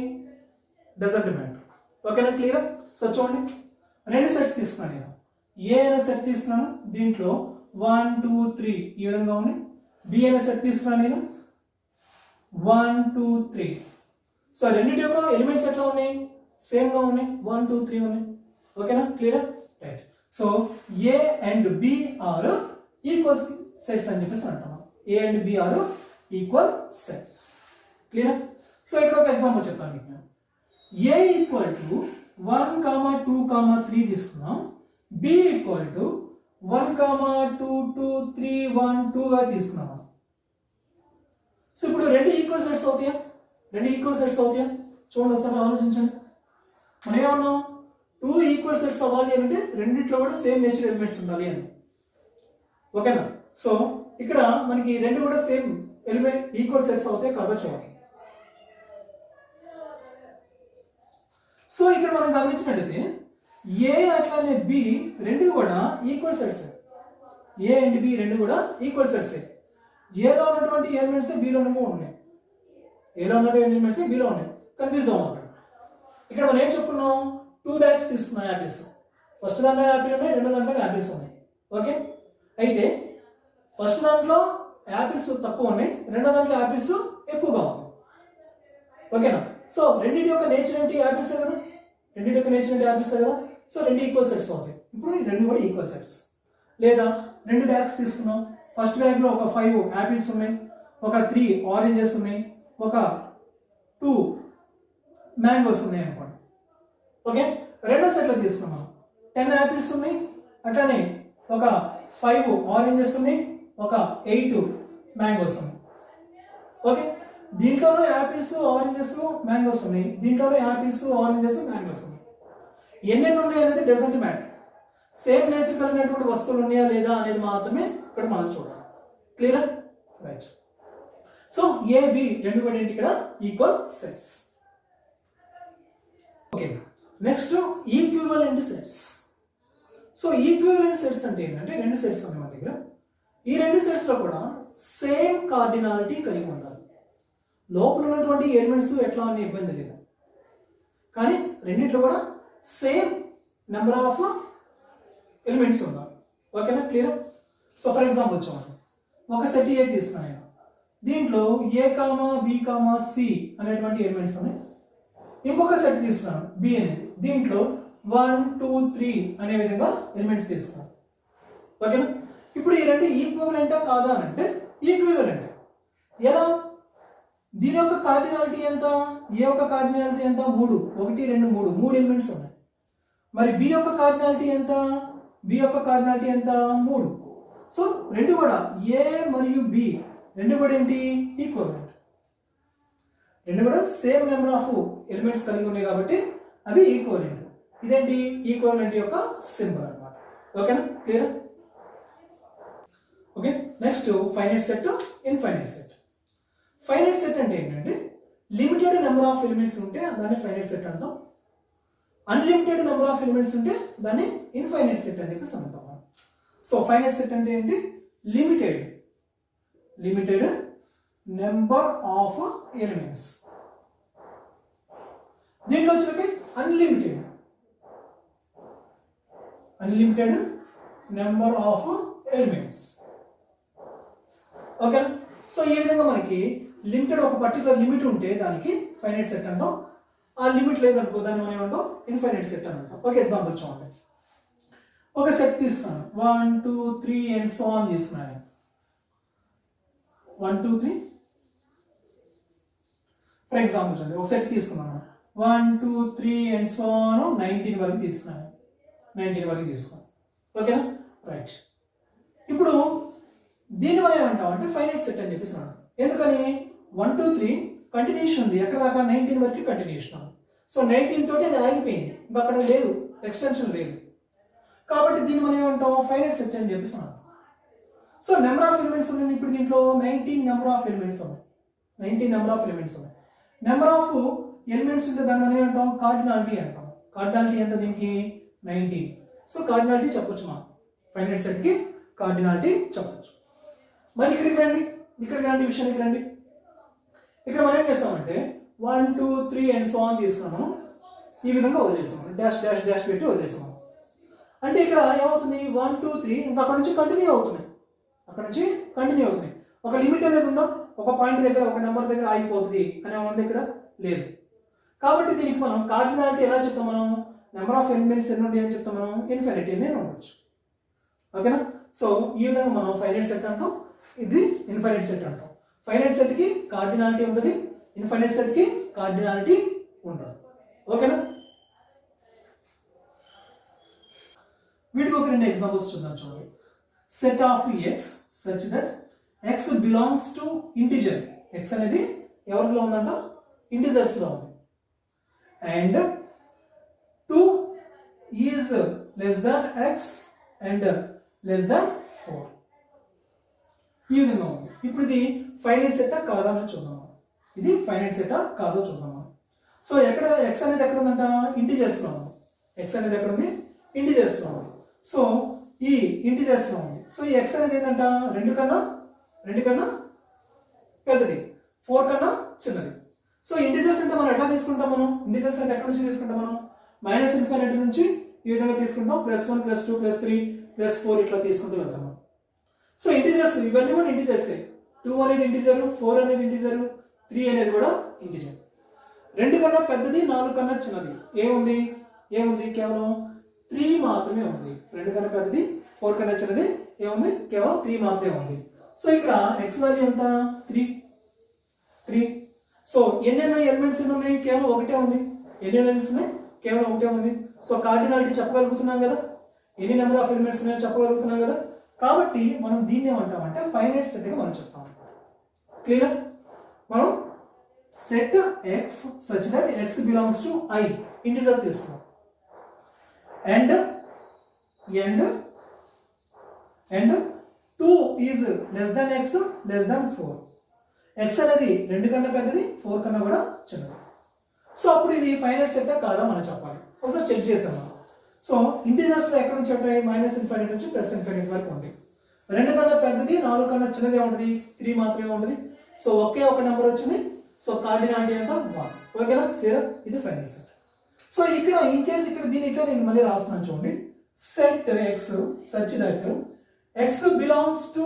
Doesn't matter. ఓకేనా? క్లియర్? సో చూడండి, 2 సెట్స్ తీసుకున్నాను నేను. ఏ అనే సెట్ తీసుకున్నాను, దీంట్లో 1, 2, 3 ఈ విధంగా ఉన్నాయి. బి అనే సెట్ తీసుకున్నాను నేను, 1, 2, 3. సో రెండింటి యొక్క ఎలిమెంట్స్ ఎట్లా ఉన్నాయి? సేమ్ గా ఉన్నాయి. 1, 2, 3 ఉన్నాయి. ఓకేనా? Clear? Right. So A and B are equal sets అని చెప్పేసి అంటాం. A and B are equal sets. Clear? So ఇక్కడ ఒక ఎగ్జాంపుల్ చెప్తాను మీకు నేను. ఏ ఈక్వల్ టు 1, 2, 3 తీసుకున్నాం. బి ఈక్వల్ టు 1, 2, 2, 3, 1, 2 గా తీసుకున్నాం. సో ఇప్పుడు 2 ఈక్వల్ సెట్స్ అవుతాయా? 2 ఈక్వల్ సెట్స్ అవుతాయా? చూడండి ఒకసారి ఆలోచించండి. మనం ఏమన్నాం? 2 ఈక్వల్ సెట్స్ అవ్వాలి అంటే రెండిట్లో కూడా సేమ్ నేచర్ ఎలిమెంట్స్ ఉండాలి అని. ఓకేనా? సో ఇక్కడ మనకి 2 కూడా సేమ్ ఎలిమెంట్ ఈక్వల్ సెట్స్ అవుతాయి కాదో చూడండి. సో ఇక్కడ మనం గమనించినట్లయితే ఏ అట్లానే బి 2 కూడా equal sets. A and B 2 కూడా ఈక్వల్ సెట్స్. ఏలో ఉన్నటువంటి ఎలిమెంట్స్ బిలో ఉన్నాయి. ఏలో ఉన్నటువంటి ఎలిమెంట్స్ బిలో ఉన్నాయి. కన్ఫ్యూజ్ అవ్వకండి. ఇక్కడ మనం ఏం చెప్పుకున్నాం? 2 బ్యాగ్స్ తీసుకున్నాం యాపిల్స్. ఫస్ట్ దాంట్లో యాపిల్ ఉన్నాయి, రెండో దాంట్లో యాపిల్స్ ఉన్నాయి. ఓకే, అయితే ఫస్ట్ దాంట్లో యాపిల్స్ తక్కువ ఉన్నాయి, రెండో దాంట్లో యాపిల్స్ ఎక్కువగా ఉన్నాయి. ఓకేనా? సో రెండింటి యొక్క నేచర్ ఏంటి? యాపిల్స్ కదా. రెండింటి యొక్క నేచర్ ఏంటి? యాపిల్స్ కదా. సో 2 ఈక్వల్ సెట్స్ అవుతాయి. ఇప్పుడు ఈ 2 కూడా ఈక్వల్ సెట్స్. లేదా 2 బ్యాగ్స్ తీసుకున్నాం. ఫస్ట్ బ్యాగ్ లో ఒక 5 యాపిల్స్ ఉన్నాయి, ఒక 3 ఆరెంజెస్ ఉన్నాయి, ఒక 2 మ్యాంగోస్ ఉన్నాయి అనుకోండి. ఓకే, రెండో సెట్ లో తీసుకున్నాం. 10 యాపిల్స్ ఉన్నాయి, అట్లానే ఒక 5 ఆరెంజెస్ ఉన్నాయి, ఒక 8 మ్యాంగోస్ ఉన్నాయి. ఓకే, దీంట్లోనూ యాపిల్స్, ఆరెంజెస్, మ్యాంగోస్ ఉన్నాయి. దీంట్లోనూ యాపిల్స్, ఆరెంజెస్, మ్యాంగోస్ ఉన్నాయి. ఎన్నెన్ని ఉన్నాయి అనేది డజంట్ మ్యాటర్. సేమ్ నేచర్ కలిగినటువంటి వస్తువులు ఉన్నాయా లేదా అనేది మాత్రమే ఇక్కడ మనం చూడాలి. Clear? Right. So A B 2 కూడా ఏంటి? ఇక్కడ equal sets. Okay, next equivalent sets. So equivalent sets అంటే ఏంటంటే 2 సెట్స్ ఉన్నాయి మన దగ్గర. ఈ 2 సెట్స్ లో కూడా సేమ్ కార్డినాలిటీ కలిగి ఉండాలి. లోపల ఉన్నటువంటి ఎలిమెంట్స్ ఎట్లా అనే ఇబ్బంది లేదు, కానీ రెండింటిలో కూడా సేమ్ నెంబర్ ఆఫ్ ఎలిమెంట్స్ ఉండాలి. ఓకేనా? క్లియర్? సో ఫర్ ఎగ్జాంపుల్ చూడండి, ఒక సెట్ ఏ తీసుకున్నాను. దీంట్లో ఏ కామా బి కామా సి అనేటువంటి ఎలిమెంట్స్ ఉన్నాయి. ఇంకొక సెట్ తీసుకున్నాను బి అనేది. దీంట్లో 1 2 3 అనే విధంగా ఎలిమెంట్స్ తీసుకున్నాం. ఓకేనా? ఇప్పుడు ఈ రెండు ఈక్వివలెంటా కాదా అని అంటే ఈక్వివలెంట్. ఎలా? దీని యొక్క కార్డినాలిటీ ఎంత? ఏ యొక్క కార్డినాలిటీ ఎంత? 3 1 2 3 ఎలిమెంట్స్ ఉన్నాయి. మరి బి యొక్క కార్డినాలిటీ ఎంత? బి యొక్క కార్డినాలిటీ ఎంత? 3. సో రెండు కూడా ఏ మరియు బి రెండు కూడా ఏంటి? ఈక్వివలెంట్. రెండు కూడా సేమ్ నెంబర్ ఆఫ్ ఎలిమెంట్స్ కలిగి ఉన్నాయి కాబట్టి అవి ఈక్వివలెంట్. ఇదేంటి? ఈక్వివలెంట్ యొక్క సింబల్ అన్నమాట. ఓకేనా? Clear? Okay, next finite set, infinite set. Finite set అంటే ఏంటంటే లిమిటెడ్ నెంబర్ ఆఫ్ ఎలిమెంట్స్ ఉంటే దాన్ని ఫైనైట్ సెట్ అంటాం. అన్లిమిటెడ్ నెంబర్ ఆఫ్ ఎలిమెంట్స్ ఉంటే దాన్ని ఇన్ఫైనైట్ సెట్ అని చెప్పేసి అంటాం. సో ఫైనైట్ సెట్ అంటే ఏంటి? Limited number of elements. దీంట్లో వచ్చేది unlimited number of elements. Okay, so ఈ విధంగా మనకి లిమిటెడ్ ఒక పర్టికులర్ లిమిట్ ఉంటే దానికి ఫైనైట్ సెట్ అంటాం. ఆ లిమిట్ లేదనుకో దాన్ని మనం ఏమంటాం? ఇన్ఫైనైట్ సెట్ అని అంటాం. ఒక ఎగ్జాంపుల్ చూడండి. ఒక సెట్ తీసుకున్నాను 1 2 3 అండ్ సో ఆన్ తీసుకున్నాను. 1 2 3 ఫర్ ఎగ్జాంపుల్ చూడండి. ఒక సెట్ తీసుకున్నాను 1 2 3 అండ్ సో ఆన్ 19 వరకు తీసుకున్నాను. 19 వరకు తీసుకున్నాను. ఓకేనా? రైట్. ఇప్పుడు దీని వల్ల ఏమంటాం అంటే ఫైనైట్ సెట్ అని చెప్పేసి అన్నాం. ఎందుకని? 1 2 3 కంటిన్యూషన్ ఉంది. ఎక్కడ దాకా? 19 వరకు కంటిన్యూషన్ ఉంది. సో 19 తోటి అది ఆగిపోయింది, ఇంకా అక్కడ లేదు, ఎక్స్టెన్షన్ లేదు. కాబట్టి దీన్ని మనం ఏమంటాం? ఫైనైట్ సెట్ అని చెప్పేసి అన్నాం. సో నెంబర్ ఆఫ్ ఎలిమెంట్స్ ఉన్నాయి. ఇప్పుడు దీంట్లో 19 నెంబర్ ఆఫ్ ఎలిమెంట్స్ ఉన్నాయి. నెంబర్ ఆఫ్ ఎలిమెంట్స్ ఉంటే దాన్ని మనం ఏమంటాం? కార్డినాలిటీ అంటాం. కార్డినాలిటీ ఎంత దీనికి? 19. సో కార్డినాలిటీ చెప్పొచ్చు మనం. ఫైనైట్ సెట్ కి కార్డినాలిటీ చెప్పొచ్చు. మరి ఇక్కడికి రండి, విషయానికి రండి. ఇక్కడ మనం ఏం చేస్తామంటే 1 2 3 అండ్ సో ఆన్ తీసుకున్నాము. ఈ విధంగా వదిలేసాము, డాష్ డాష్ డాష్ పెట్టి వదిలేసాము. అంటే ఇక్కడ ఏమవుతుంది? 1 2 3 ఇంకా అక్కడ నుంచి కంటిన్యూ అవుతున్నాయి. ఒక లిమిట్ అనేది ఉందా? ఒక పాయింట్ దగ్గర, ఒక నెంబర్ దగ్గర ఆగిపోతుంది అనే ఉంది ఇక్కడ? లేదు. కాబట్టి దీనికి మనం కార్డినాలిటీ ఎలా చెప్తాం? మనం నెంబర్ ఆఫ్ ఎలిమెంట్స్ ఎన్ని ఉంటాయి అని చెప్తాం? మనం ఇన్ఫినిటీ అని ఉండొచ్చు. ఓకేనా? సో ఈ విధంగా మనం ఫైనైట్ సెట్ అంటాం, ఇది ఇన్ఫైనైట్ సెట్ అంటాం. ఫైనైట్ సెట్ కి కార్డినాలిటీ ఉంటుంది, ఇన్ఫైనైట్ సెట్ కి కార్డినాలిటీ ఉండదు. ఓకేనా? వీటికి ఒక 2 ఎగ్జాంపుల్స్ చూద్దాం. చూడండి. Set of X such that X belongs to integer. X అనేది ఎవరిలో ఉందంట? ఇంటిజర్స్ లో ఉంది. And 2 is less than X and less than 4. ఈ విధంగా ఉంది. ఇప్పుడు ఇది ఫైనైట్ సెట్టా కాదా అని చూద్దాం. ఇది ఫైనైట్ సెట్టా కాదో చూద్దాం. సో ఎక్కడ ఎక్స్ అనేది ఎక్కడ ఉందంట? ఇంటిజర్స్ లో ఉంది. ఎక్స్ అనేది ఎక్కడ ఉంది? ఇంటిజర్స్ లో ఉంది. సో ఈ ఇంటిజర్స్ లో ఉంది. సో ఈ ఎక్స్ అనేది ఏంటంట? 2 కన్నా పెద్దది, 4 కన్నా చిన్నది. సో ఇంటిజర్స్ అంటే మనం ఎట్లా తీసుకుంటాం? ఇంటిజర్స్ అంటే ఎక్కడి నుంచి తీసుకుంటాం? మైనస్ ఇన్ఫినిటీ నుంచి ఈ విధంగా తీసుకుంటాం. +1 +2 +3 +4 ఇట్లా తీసుకుంటూ వెళ్తాం. సో ఇంటిజర్స్ ఇవన్నీ కూడా ఇంటిజర్సే. 2 అనేది ఇంటిజర్, 4 అనేది ఇంటిజర్, 3 అనేది కూడా ఇంటిజర్. 2 కన్నా పెద్దది, 4 కన్నా చిన్నది ఏముంది? కేవలం 3 మాత్రమే ఉంది. 2 కన్నా పెద్దది, 4 కన్నా చిన్నది ఏముంది? కేవలం 3 మాత్రమే ఉంది. సో ఇక్కడ ఎక్స్ వాల్యూ ఎంత? 3. సో ఎన్ని ఎలిమెంట్స్ ఉన్నాయి? కేవలం ఒకటే ఉంది. ఎన్ని ఎలిమెంట్స్ ఉన్నాయి? కేవలం ఒకటే ఉంది. సో కార్డినాలిటీ చెప్పగలుగుతున్నాం కదా, ఎన్ని నెంబర్ ఆఫ్ ఎలిమెంట్స్ ఉన్నాయో చెప్పగలుగుతున్నాం కదా. కాబట్టి మనం దీన్ని ఏమంటామంటే ఫైనైట్ సెట్ గా మనం చెప్తాం. క్లియర్? మనం set X such that X belongs to I integer తీసుకున్నాం. And 2 is less than X less than 4. X అనేది 2 కన్నా పెద్దది, 4 కన్నా కూడా చిన్నది. సో అప్పుడు ఇది ఫైనైట్ సెట్ కాదా మనం చెప్పాలి. ఒకసారి చెక్ చేసాం. సో ఇంటిజర్స్ లో ఎక్కడ నుంచి ఉంటాయి? -∞ నుంచి +∞ వరకు ఉంటాయి. 2 కన్నా పెద్దది, 4 కన్నా చిన్నది ఉంటుంది, 3 మాత్రమే ఉంటుంది. సో ఒకే ఒక నెంబర్ వచ్చింది. సో కార్డినాలిటీ ఎంత? 1. ఓకేనా? క్లియర్? ఇది ఫైనైట్ సెట్. సో ఇక్కడ ఇన్ కేస్ ఇక్కడ దీని ఇట్లా నేను మళ్ళీ రాస్తున్నాను చూడండి. Set X such that X belongs to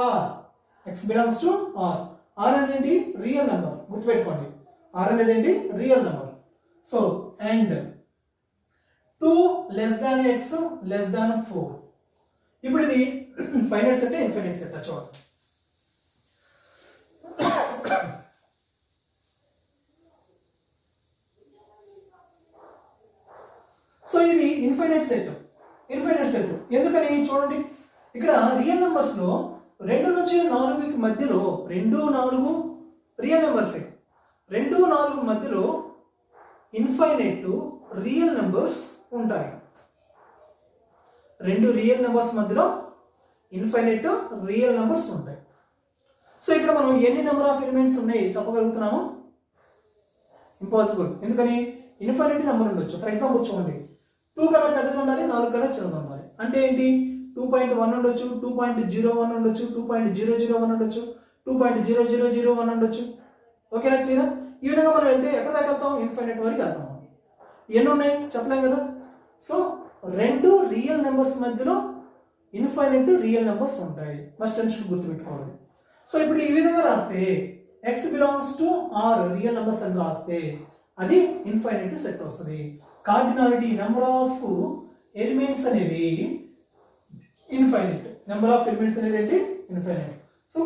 R. R అనేది ఏంటి? Real number. గుర్తుపెట్టుకోండి, ఆర్ అనేది ఏంటి? Real number. So and 2 2 less than x less than 4. ఇప్పుడు ఇది ఫైనైట్ సెట్ ఇన్ఫైనైట్ సెట్ చూడండి. సో ఇది ఇన్ఫైనైట్ సెట్ ఎందుకని చూడండి, ఇక్కడ రియల్ నెంబర్స్ లో 2 నుంచి 4కి మధ్యలో 2, 4 రియల్ నెంబర్సే. 2, 4 మధ్యలో ఇన్ఫైనైట్ రియల్ నెంబర్స్ ఉంటాయి. 2 రియల్ నెంబర్స్ మధ్యలో ఇన్ఫైనైట్ రియల్ నెంబర్స్ ఉంటాయి. సో ఇక్కడ మనం ఎన్ని నెంబర్ ఆఫ్ ఎలిమెంట్స్ ఉన్నాయి చెప్పగలుగుతున్నాము? ఇంపాసిబుల్. ఎందుకని ఇన్ఫైనైట్ నెంబర్ ఉండొచ్చు. ఫర్ ఎగ్జాంపుల్ చూడండి, 2 కన్నా పెద్దగా ఉండాలి, 4 కన్నా చిన్నగా ఉండాలి. అంటే ఏంటి? 2.1 ఉండొచ్చు, 2.01 ఉండొచ్చు, 2.001 ఉండొచ్చు, 2.0001 ఉండొచ్చు. ఓకేనా? క్లియర్? ఈ విధంగా మనం వెళ్తే ఎక్కడ దాకా వెళ్తాం? ఇన్ఫైనైట్ వరకు వెళ్తాం. ఎన్ని ఉన్నాయి చెప్పలేం కదా. సో 2 రియల్ నెంబర్స్ మధ్యలో ఇన్ఫైనైట్ రియల్ నెంబర్స్ ఉంటాయి. మస్ట్ అండ్ షుడ్ గుర్తుపెట్టుకోవాలి. సో ఇప్పుడు ఈ విధంగా రాస్తే x belongs to r real numbers అని రాస్తే అది ఇన్ఫైనైట్ సెట్ వస్తుంది. కార్డినాలిటీ నెంబర్ ఆఫ్ ఎలిమెంట్స్ అనేది ఇన్ఫైనైట్. నెంబర్ ఆఫ్ ఎలిమెంట్స్ అనేది ఏంటి? ఇన్ఫైనైట్. సో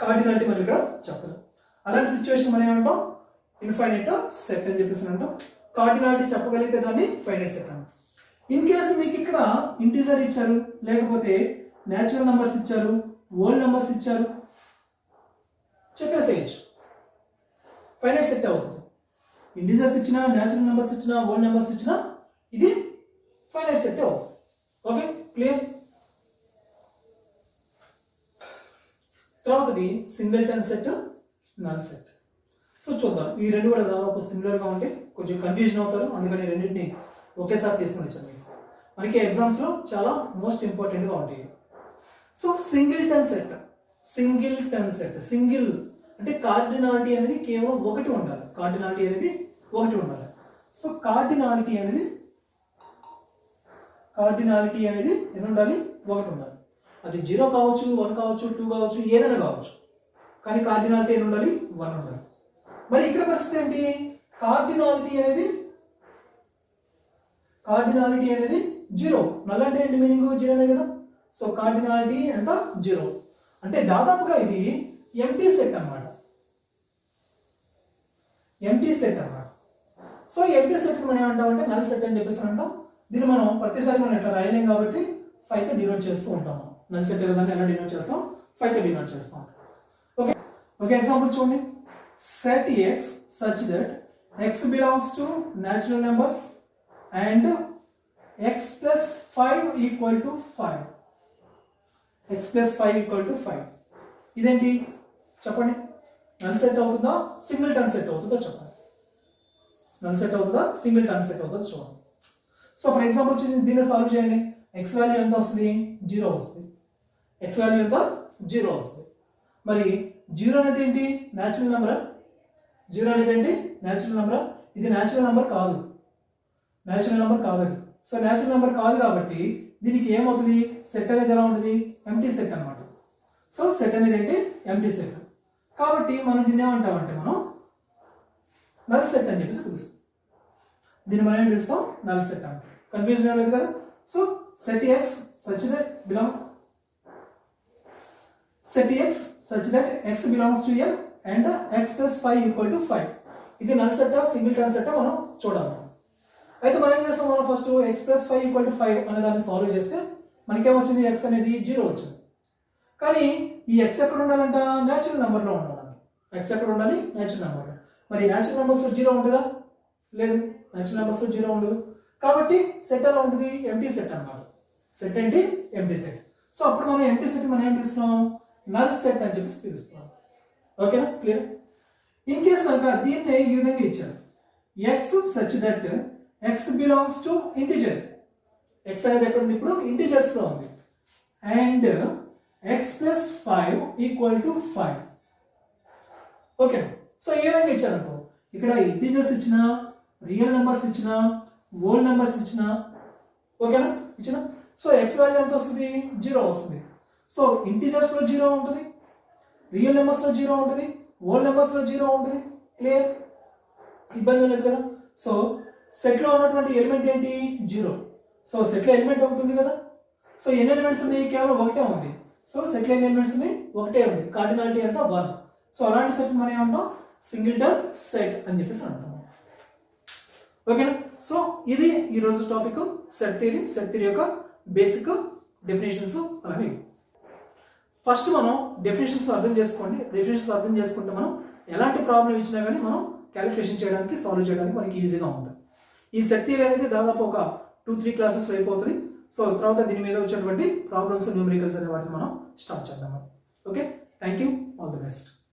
కార్డినాలిటీ మనం ఇక్కడ చెప్పలేం. అలాంటి సిచ్యువేషన్ మనం ఏమంటాం? ఇన్ఫైనైట్ సెట్ అని చెప్పేసి అంటాం. కార్డినాలిటీ చెప్పగలిగితే దాన్ని ఫైనైట్ సెట్ అంటాం. ఇన్ కేసు మీకు ఇక్కడ ఇంటిజర్ ఇచ్చారు, లేకపోతే న్యాచురల్ నెంబర్స్ ఇచ్చారు, హోల్ నెంబర్స్ ఇచ్చారు, చెప్పేసేయచ్చు, ఫైనైట్ సెట్ అవుతుంది. ఇంటిజర్స్ ఇచ్చినా, న్యాచురల్ నెంబర్స్ ఇచ్చినా, హోల్ నెంబర్స్ ఇచ్చినా ఇది ఫైనైట్ సెట్ అవుతుంది. Okay, clear? తర్వాతది singleton set, null set. So చూద్దాం. ఈ రెండు కూడా దాదాపు సిమిలర్గా ఉంటే కొంచెం కన్ఫ్యూజన్ అవుతారు, అందుకని రెండింటిని ఒకేసారి తీసుకుని వచ్చాను. మనకి ఎగ్జామ్స్లో చాలా మోస్ట్ ఇంపార్టెంట్గా ఉంటాయి. సో సింగిల్టన్ సెట్, సింగిల్ అంటే కార్డినాలిటీ అనేది కేవలం ఒకటి ఉండాలి. కార్డినాలిటీ అనేది ఒకటి ఉండాలి. సో కార్డినాలిటీ అనేది ఎన్ని ఉండాలి? ఒకటి ఉండాలి. అది 0 కావచ్చు, 1 కావచ్చు, 2 కావచ్చు, ఏదైనా కావచ్చు, కానీ కార్డినాలిటీ ఎన్ని ఉండాలి? 1 ఉండాలి. మరి ఇక్కడ పరిస్థితి ఏంటి? కార్డినాలిటీ అనేది 0. నల్ అంటే ఏంటి మీనింగ్? 0నే కదా. సో కార్డినాలిటీ ఎంత? 0. అంటే దాదాపుగా ఇది ఎంటీ సెట్ అన్నమాట. సో ఎంటీ సెట్ మనం ఏమంటామంటే నల్ సెట్ అని చెప్పేసి అంటాం. దీన్ని మనం ప్రతిసారి మనం ఇట్లా రాయలేం కాబట్టి 5తో డినోట్ చేస్తూ ఉంటాము. నల్ సెట్ దాన్ని ఎలా డినోట్ చేస్తాం? 5తో డినోట్ చేస్తాం. ఓకే ఎగ్జాంపుల్ చూడండి. Set x such that x belongs to natural numbers and x plus 5 equal to 5. ఇదేంటి చెప్పండి? నల్ సెట్ అవుతుందా, సింగిల్ టర్న్ సెట్ అవుతుందో చెప్పండి. నల్ సెట్ అవుతుందా, సింగిల్ టర్న్ సెట్ అవుతుందో చూడండి. సో ఫర్ ఎగ్జాంపుల్ దీన్ని సాల్వ్ చేయండి. x వాల్యూ ఎంత వస్తుంది? 0 వస్తుంది. మరి 0 అనేది ఏంటి? న్యాచురల్ నెంబరా? 0 అనేది ఏంటి? న్యాచురల్ నెంబరా? ఇది న్యాచురల్ నెంబర్ కాదు. సో న్యాచురల్ నెంబర్ కాదు కాబట్టి దీనికి ఏమవుతుంది? సెట్ అనేది ఎలా ఉంటుంది? ఎంటీ సెట్ అన్నమాట. సో సెట్ అనేది ఏంటి? Empty set. కాబట్టి మనం దీన్ని ఏమంటామంటే మనం నల్ సెట్ అని చెప్పేసి పిలుస్తాం. దీన్ని మనం ఏం పిలుస్తాం? నల్ సెట్ అంటాం. కన్ఫ్యూజన్ లేదు కదా. So set x such that x belongs to L and x plus 5 equal to 5. ఇది null set, single turn set మనం చూడాలి. అయితే మనం ఏం చేస్తాం? మనం first x plus 5 equal to 5 అనే దాన్ని సాల్వ్ చేస్తే మనకేమొచ్చింది? x అనేది 0 వచ్చింది. కానీ ఈ x ఎక్కడ ఉండాలంట? న్యాచురల్ నెంబర్లో ఉండాలంట. x ఎక్కడ ఉండాలి? Natural number. మరి న్యాచురల్ నెంబర్స్లో 0 ఉంటుందా? లేదు, న్యాచురల్ నెంబర్స్లో 0 ఉండదు. కాబట్టి సెట్ ఎలా ఉంటుంది? ఎంటీ సెట్ అన్నమాట. సెట్ ఏంటి? Empty set. సో అప్పుడు మనం ఎంటీ సెట్ మనం ఏం పిలుస్తున్నాం? నల్ సెట్ అని చెప్పేసి పిలుస్తున్నాం. ఓకేనా? క్లియర్? ఇన్ కేస్ కనుక దీన్ని ఈ విధంగా ఇచ్చారు, x such that x belongs to integer. x అనేది ఎక్కడ ఉంది? ఇప్పుడు ఇంటిజర్స్ లో ఉంది. And x plus 5 equal to 5. ఓకేనా? సో ఏ విధంగా ఇచ్చారనుకో, ఇక్కడ ఇంటిజర్స్ ఇచ్చినా, రియల్ నెంబర్స్ ఇచ్చినా, హోల్ నెంబర్స్ ఇచ్చినా, ఓకేనా, ఇచ్చినా. సో x వాల్యూ ఎంత వస్తుంది? 0 వస్తుంది. సో ఇంటిజర్స్ లో 0 ఉంటుంది, రియల్ నెంబర్స్ లో 0 ఉంటుంది, హోల్ నెంబర్స్ లో 0 ఉంటుంది. క్లియర్? ఇబ్బంది లేదు కదా. సో సెట్లో ఉన్నటువంటి ఎలిమెంట్ ఏంటి 0. సో సెట్లో ఎలిమెంట్ ఒకటి ఉంది కదా. సో ఎన్ని ఎలిమెంట్స్ ఉన్నాయి? కేవలం ఒకటే ఉంది. సో సెట్లో ఎన్ని ఎలిమెంట్స్ ఉన్నాయి? ఒకటే ఉంది. కార్డినాలిటీ ఎంత 1. సో అలాంటి సెట్ మనం ఏమంటాం? సింగిల్టన్ సెట్ అని చెప్పేసి అంటాం. ఓకేనా. సో ఇది ఈరోజు టాపిక్ సెట్ థియరీ యొక్క బేసిక్ డెఫినేషన్స్. అలాగే ఫస్ట్ మనం డెఫినేషన్స్ అర్థం చేసుకోండి. డెఫినేషన్స్ అర్థం చేసుకుంటే మనం ఎలాంటి ప్రాబ్లం ఇచ్చినా కానీ మనం క్యాలిక్యులేషన్ చేయడానికి, సాల్వ్ చేయడానికి మనకి ఈజీగా ఉంటుంది. ఈ సెట్ థియరీ అనేది దాదాపు ఒక 2-3 క్లాసెస్ అయిపోతుంది. సో తర్వాత దీని మీద వచ్చేటువంటి ప్రాబ్లమ్స్, న్యూమరికల్స్ అనే వాటిని మనం స్టార్ట్ చేద్దాం. Okay, thank you, all the best.